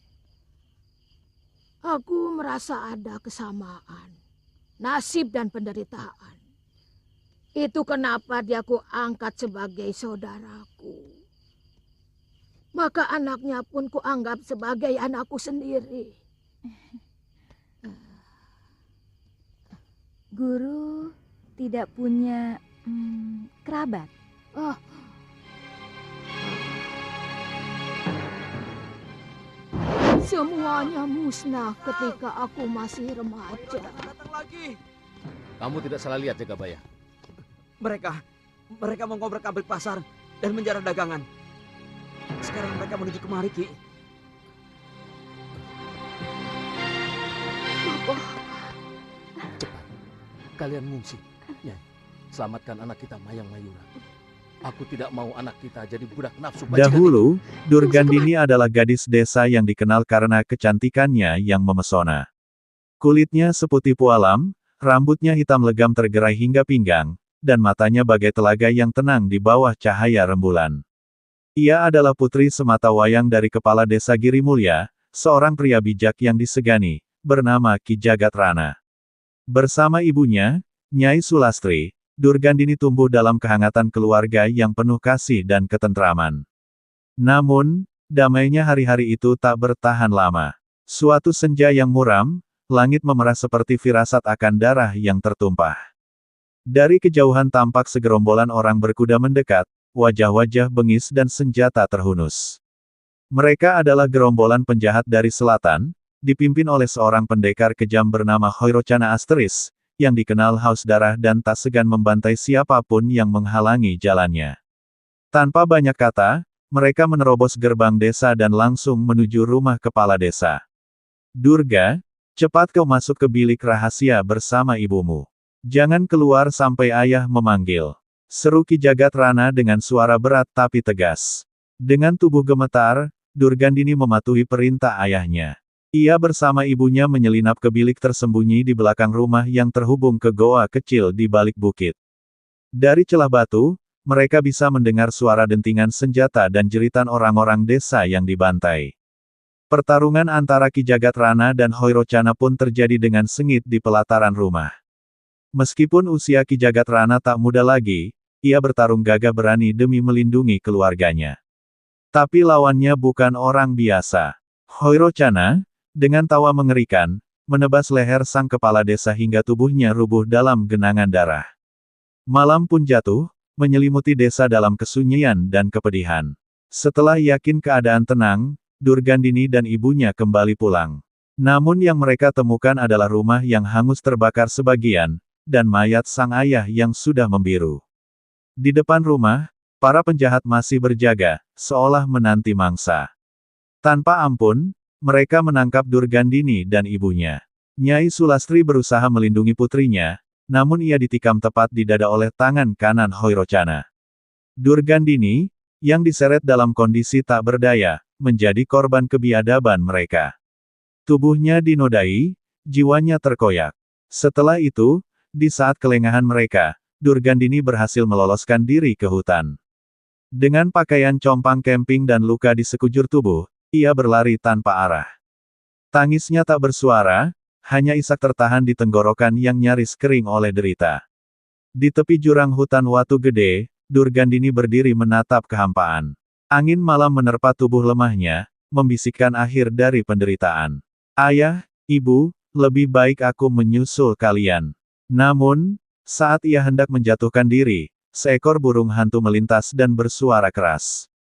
Aku merasa ada kesamaan, nasib dan penderitaan. Itu kenapa dia ku angkat sebagai saudaraku. Maka anaknya pun kuanggap sebagai anakku sendiri. Guru tidak punya kerabat? Semuanya musnah ketika aku masih remaja. Kamu tidak salah lihat, Jagabaya. Mereka mengobrak abrik pasar dan menjarah dagangan. Sekarang mereka menuju kemari, Ki. Cepat, kalian mengungsi. Nyai, selamatkan anak kita Mayang Mayura. Aku tidak mau anak kita jadi budak nafsu bajingan. Dahulu, Durgandini adalah gadis desa yang dikenal karena kecantikannya yang memesona. Kulitnya seputih pualam, rambutnya hitam legam tergerai hingga pinggang, dan matanya bagai telaga yang tenang di bawah cahaya rembulan. Ia adalah putri sematawayang dari kepala desa Girimulya, seorang pria bijak yang disegani, bernama Ki Jagatrana. Bersama ibunya, Nyai Sulastri, Durgandini tumbuh dalam kehangatan keluarga yang penuh kasih dan ketentraman. Namun, damainya hari-hari itu tak bertahan lama. Suatu senja yang muram, langit memerah seperti firasat akan darah yang tertumpah. Dari kejauhan tampak segerombolan orang berkuda mendekat, wajah-wajah bengis dan senjata terhunus. Mereka adalah gerombolan penjahat dari selatan, dipimpin oleh seorang pendekar kejam bernama Hoirocana Asteris, yang dikenal haus darah dan tak segan membantai siapapun yang menghalangi jalannya. Tanpa banyak kata, mereka menerobos gerbang desa dan langsung menuju rumah kepala desa. Durga, cepat kau masuk ke bilik rahasia bersama ibumu. Jangan keluar sampai ayah memanggil. Seru Ki Jagatrana dengan suara berat tapi tegas. Dengan tubuh gemetar, Durgandini mematuhi perintah ayahnya. Ia bersama ibunya menyelinap ke bilik tersembunyi di belakang rumah yang terhubung ke goa kecil di balik bukit. Dari celah batu, mereka bisa mendengar suara dentingan senjata dan jeritan orang-orang desa yang dibantai. Pertarungan antara Ki Jagatrana dan Hoirocana pun terjadi dengan sengit di pelataran rumah. Meskipun usia Ki Jagatrana tak muda lagi, ia bertarung gagah berani demi melindungi keluarganya. Tapi lawannya bukan orang biasa. Hoirocana, dengan tawa mengerikan, menebas leher sang kepala desa hingga tubuhnya rubuh dalam genangan darah. Malam pun jatuh, menyelimuti desa dalam kesunyian dan kepedihan. Setelah yakin keadaan tenang, Durgandini dan ibunya kembali pulang. Namun yang mereka temukan adalah rumah yang hangus terbakar sebagian, dan mayat sang ayah yang sudah membiru. Di depan rumah, para penjahat masih berjaga, seolah menanti mangsa. Tanpa ampun, mereka menangkap Durgandini dan ibunya. Nyai Sulastri berusaha melindungi putrinya, namun ia ditikam tepat di dada oleh tangan kanan Hoirocana. Durgandini, yang diseret dalam kondisi tak berdaya, menjadi korban kebiadaban mereka. Tubuhnya dinodai, jiwanya terkoyak. Setelah itu, di saat kelengahan mereka, Durgandini berhasil meloloskan diri ke hutan. Dengan pakaian compang camping dan luka di sekujur tubuh, ia berlari tanpa arah. Tangisnya tak bersuara, hanya isak tertahan di tenggorokan yang nyaris kering oleh derita. Di tepi jurang hutan Watu Gede, Durgandini berdiri menatap kehampaan. Angin malam menerpa tubuh lemahnya, membisikkan akhir dari penderitaan. Ayah, ibu, lebih baik aku menyusul kalian. Namun, saat ia hendak menjatuhkan diri, seekor burung hantu melintas dan bersuara keras.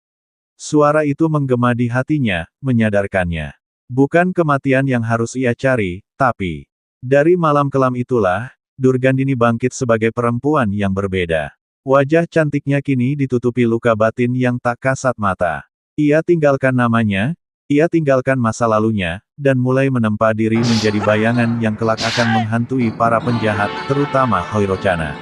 Suara itu menggema di hatinya, menyadarkannya. Bukan kematian yang harus ia cari, tapi dari malam kelam itulah, Durgandini bangkit sebagai perempuan yang berbeda. Wajah cantiknya kini ditutupi luka batin yang tak kasat mata. Ia tinggalkan namanya, ia tinggalkan masa lalunya, dan mulai menempa diri menjadi bayangan yang kelak akan menghantui para penjahat, terutama Hoirocana.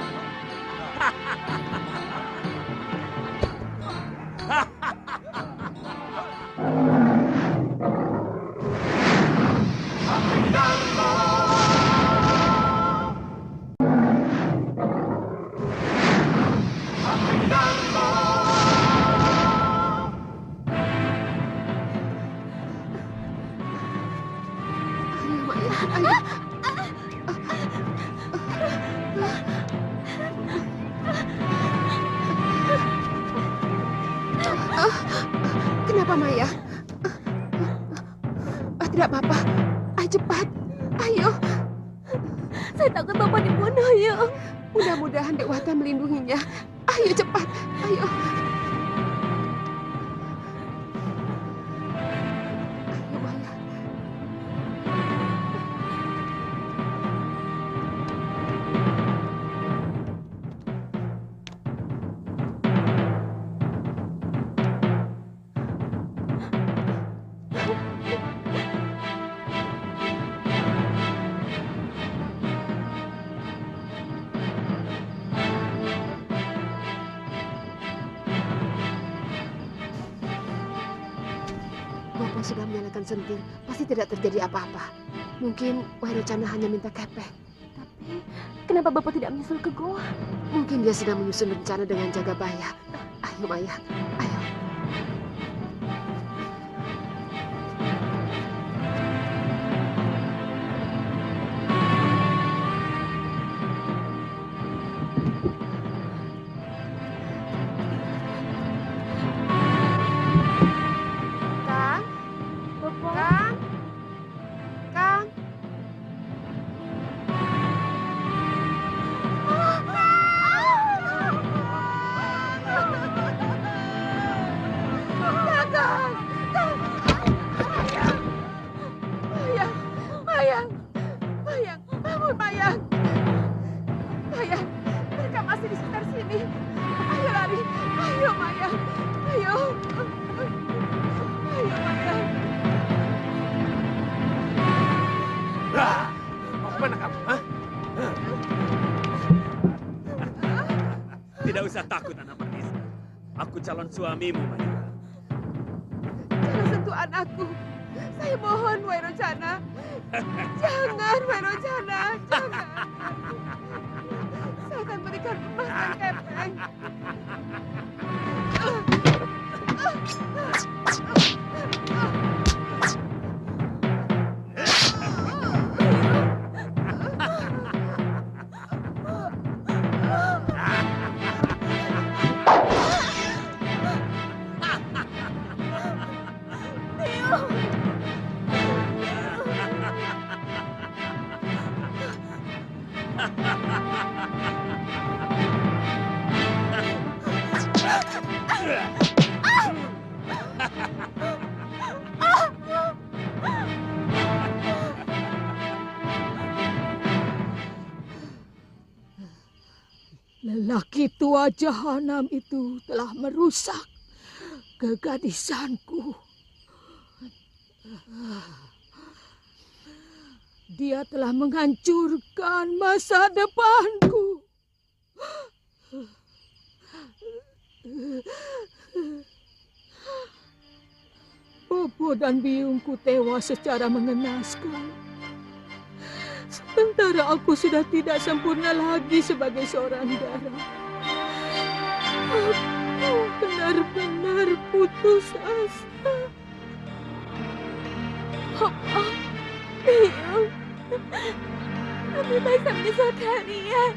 Kenapa Maya? Tidak apa-apa. Ayo cepat. Ayo. Saya takut Bapak dibunuh, yuk. Mudah-mudahan Dewata melindunginya. Ayo cepat. Ayo. Ayo Maya. Bapak sudah menyalakan sentir, pasti tidak terjadi apa-apa. Mungkin Wairocana hanya minta kepeng. Tapi, kenapa Bapak tidak menyusul ke goa? Mungkin dia sedang menyusun rencana dengan Jagabaya. Ayo Maya, ayo. Tidak usah takut, anak manis. Aku calon suamimu, Mayura. Jangan sentuh anakku. Saya mohon, Wairocana. Jangan, Wairocana. Jangan. Saya akan berikan emas dan kepeng. Lelaki tua jahanam itu telah merusak kegadisanku. Dia telah menghancurkan masa depanku. Bobo dan biungku tewas secara mengenaskan. Sementara aku sudah tidak sempurna lagi sebagai seorang darah. Aku benar-benar putus asa. Biung, lebih baik saya menyesal kalian.